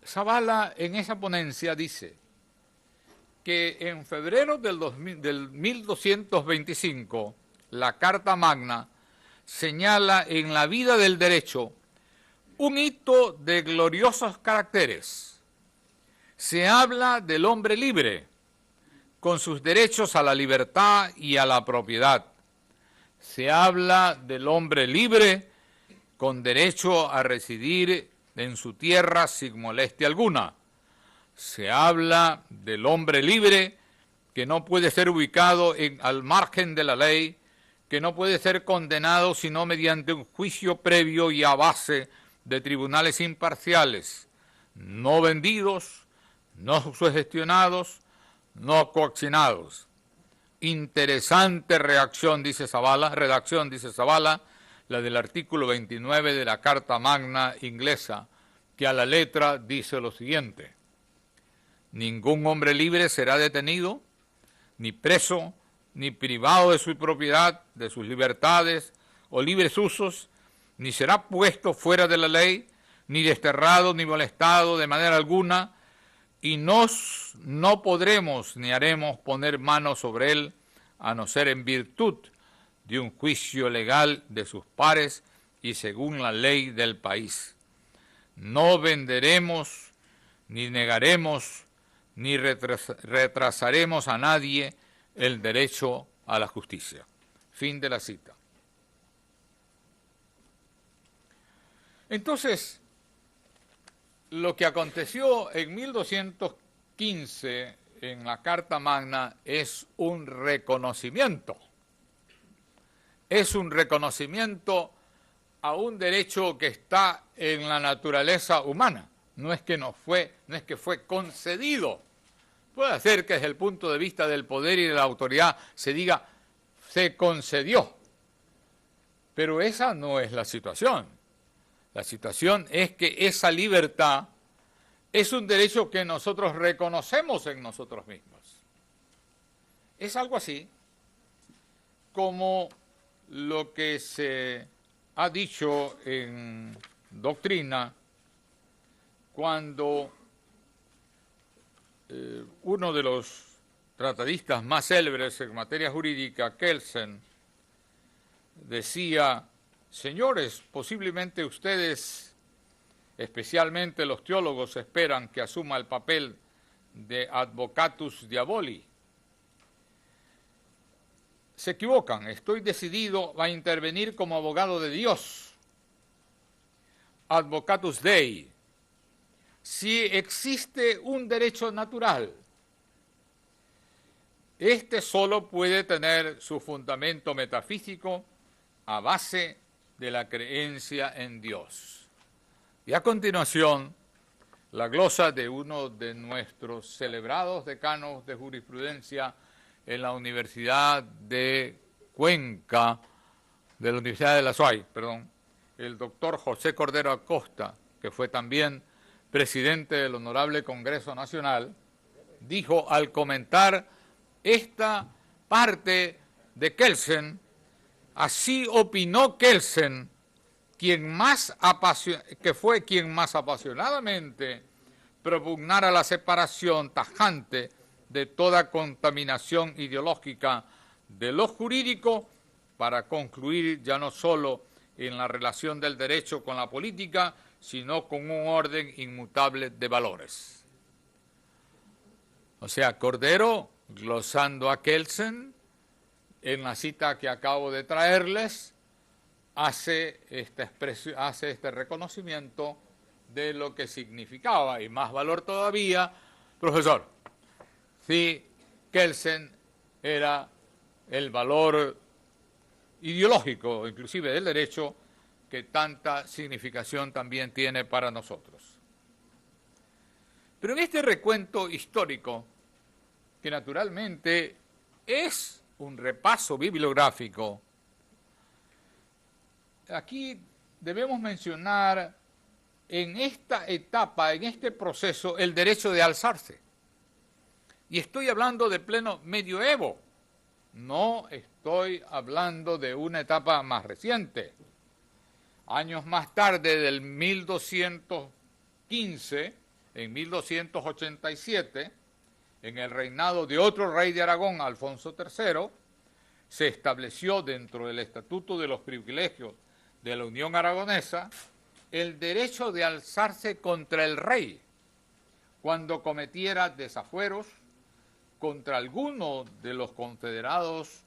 Zavala en esa ponencia dice que en febrero del 1225 la Carta Magna señala en la vida del derecho un hito de gloriosos caracteres. Se habla del hombre libre, con sus derechos a la libertad y a la propiedad. Se habla del hombre libre con derecho a residir en su tierra sin molestia alguna. Se habla del hombre libre que no puede ser ubicado al margen de la ley, que no puede ser condenado sino mediante un juicio previo y a base de tribunales imparciales, no vendidos, no sugestionados, no coaccionados. Interesante redacción, dice Zavala, la del artículo 29 de la Carta Magna inglesa, que a la letra dice lo siguiente: ningún hombre libre será detenido, ni preso, ni privado de su propiedad, de sus libertades o libres usos, ni será puesto fuera de la ley, ni desterrado, ni molestado de manera alguna, y no podremos ni haremos poner mano sobre él, a no ser en virtud de un juicio legal de sus pares y según la ley del país. No venderemos, ni negaremos, ni retrasaremos a nadie el derecho a la justicia. Fin de la cita. Entonces, lo que aconteció en 1215 en la Carta Magna es un reconocimiento. Es un reconocimiento a un derecho que está en la naturaleza humana. No es que fue concedido. Puede ser que desde el punto de vista del poder y de la autoridad se diga se concedió. Pero esa no es la situación. La situación es que esa libertad es un derecho que nosotros reconocemos en nosotros mismos. Es algo así como lo que se ha dicho en doctrina cuando uno de los tratadistas más célebres en materia jurídica, Kelsen, decía: señores, posiblemente ustedes, especialmente los teólogos, esperan que asuma el papel de advocatus diaboli. Se equivocan, estoy decidido a intervenir como abogado de Dios, advocatus Dei. Si existe un derecho natural, este solo puede tener su fundamento metafísico a base de la creencia en Dios. Y a continuación, la glosa de uno de nuestros celebrados decanos de jurisprudencia en la Universidad de Cuenca, de la Universidad de la SUAY, el doctor José Cordero Acosta, que fue también presidente del Honorable Congreso Nacional, dijo al comentar esta parte de Kelsen: así opinó Kelsen, que fue quien más apasionadamente propugnara la separación tajante de toda contaminación ideológica de lo jurídico para concluir ya no solo en la relación del derecho con la política, sino con un orden inmutable de valores. O sea, Cordero, glosando a Kelsen, en la cita que acabo de traerles, hace este reconocimiento de lo que significaba, y más valor todavía, profesor, si Kelsen era el valor ideológico, inclusive del derecho, que tanta significación también tiene para nosotros. Pero en este recuento histórico, que naturalmente es un repaso bibliográfico, aquí debemos mencionar en esta etapa, en este proceso, el derecho de alzarse. Y estoy hablando de pleno medioevo, no estoy hablando de una etapa más reciente. Años más tarde, del 1215, en 1287, en el reinado de otro rey de Aragón, Alfonso III, se estableció dentro del Estatuto de los Privilegios de la Unión Aragonesa el derecho de alzarse contra el rey cuando cometiera desafueros contra alguno de los confederados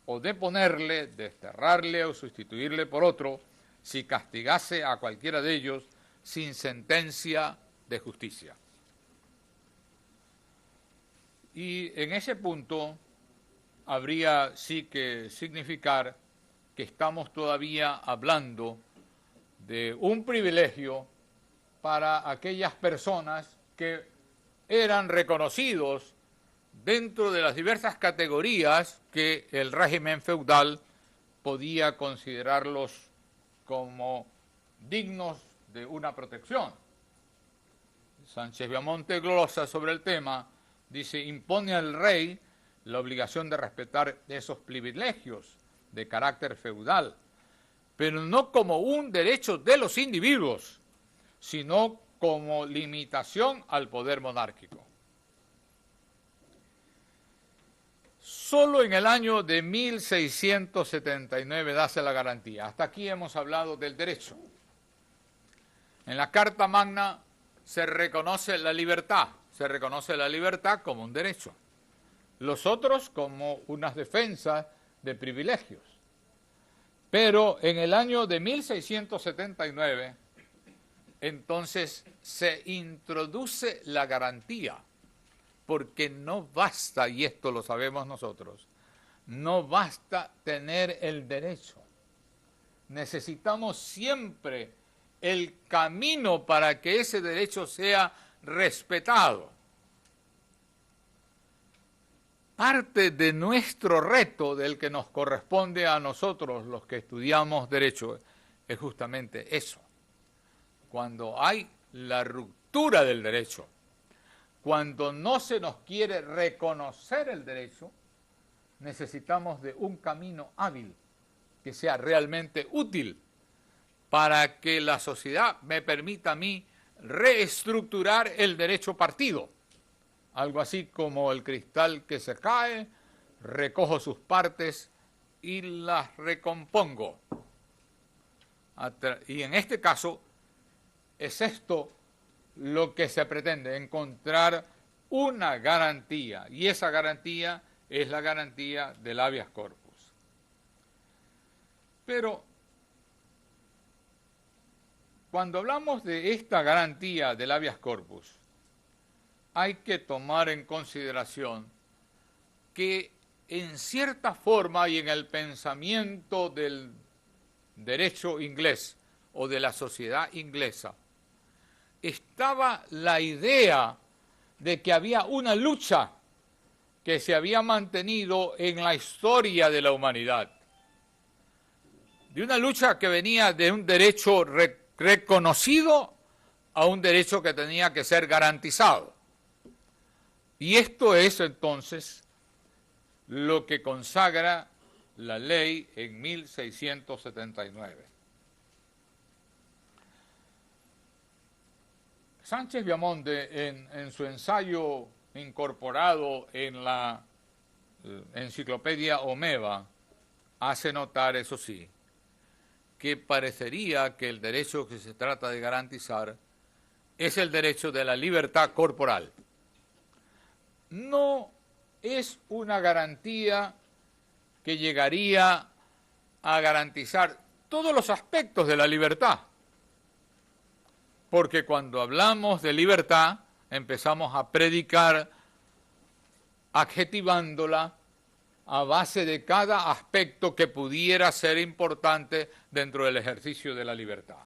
o deponerle, desterrarle o sustituirle por otro si castigase a cualquiera de ellos sin sentencia de justicia. Y en ese punto habría sí que significar que estamos todavía hablando de un privilegio para aquellas personas que eran reconocidos dentro de las diversas categorías que el régimen feudal podía considerarlos como dignos de una protección. Sánchez Viamonte glosa sobre el tema, dice, impone al rey la obligación de respetar esos privilegios de carácter feudal, pero no como un derecho de los individuos, sino como limitación al poder monárquico. Solo en el año de 1679 dase la garantía. Hasta aquí hemos hablado del derecho. En la Carta Magna se reconoce la libertad como un derecho. Los otros como unas defensas de privilegios. Pero en el año de 1679, entonces se introduce la garantía, porque no basta, y esto lo sabemos nosotros, no basta tener el derecho. Necesitamos siempre el camino para que ese derecho sea respetado. Parte de nuestro reto, del que nos corresponde a nosotros los que estudiamos derecho, es justamente eso. Cuando hay la ruptura del derecho, cuando no se nos quiere reconocer el derecho, necesitamos de un camino hábil que sea realmente útil para que la sociedad me permita a mí reestructurar el derecho partido. Algo así como el cristal que se cae, recojo sus partes y las recompongo. Y en este caso es esto lo que se pretende, encontrar una garantía, y esa garantía es la garantía del habeas corpus. Pero cuando hablamos de esta garantía del habeas corpus, hay que tomar en consideración que en cierta forma y en el pensamiento del derecho inglés o de la sociedad inglesa, estaba la idea de que había una lucha que se había mantenido en la historia de la humanidad, de una lucha que venía de un derecho reconocido a un derecho que tenía que ser garantizado. Y esto es entonces lo que consagra la ley en 1679. Sánchez Viamonte, en su ensayo incorporado en la enciclopedia Omeva, hace notar, eso sí, que parecería que el derecho que se trata de garantizar es el derecho de la libertad corporal. No es una garantía que llegaría a garantizar todos los aspectos de la libertad, porque cuando hablamos de libertad empezamos a predicar adjetivándola a base de cada aspecto que pudiera ser importante dentro del ejercicio de la libertad.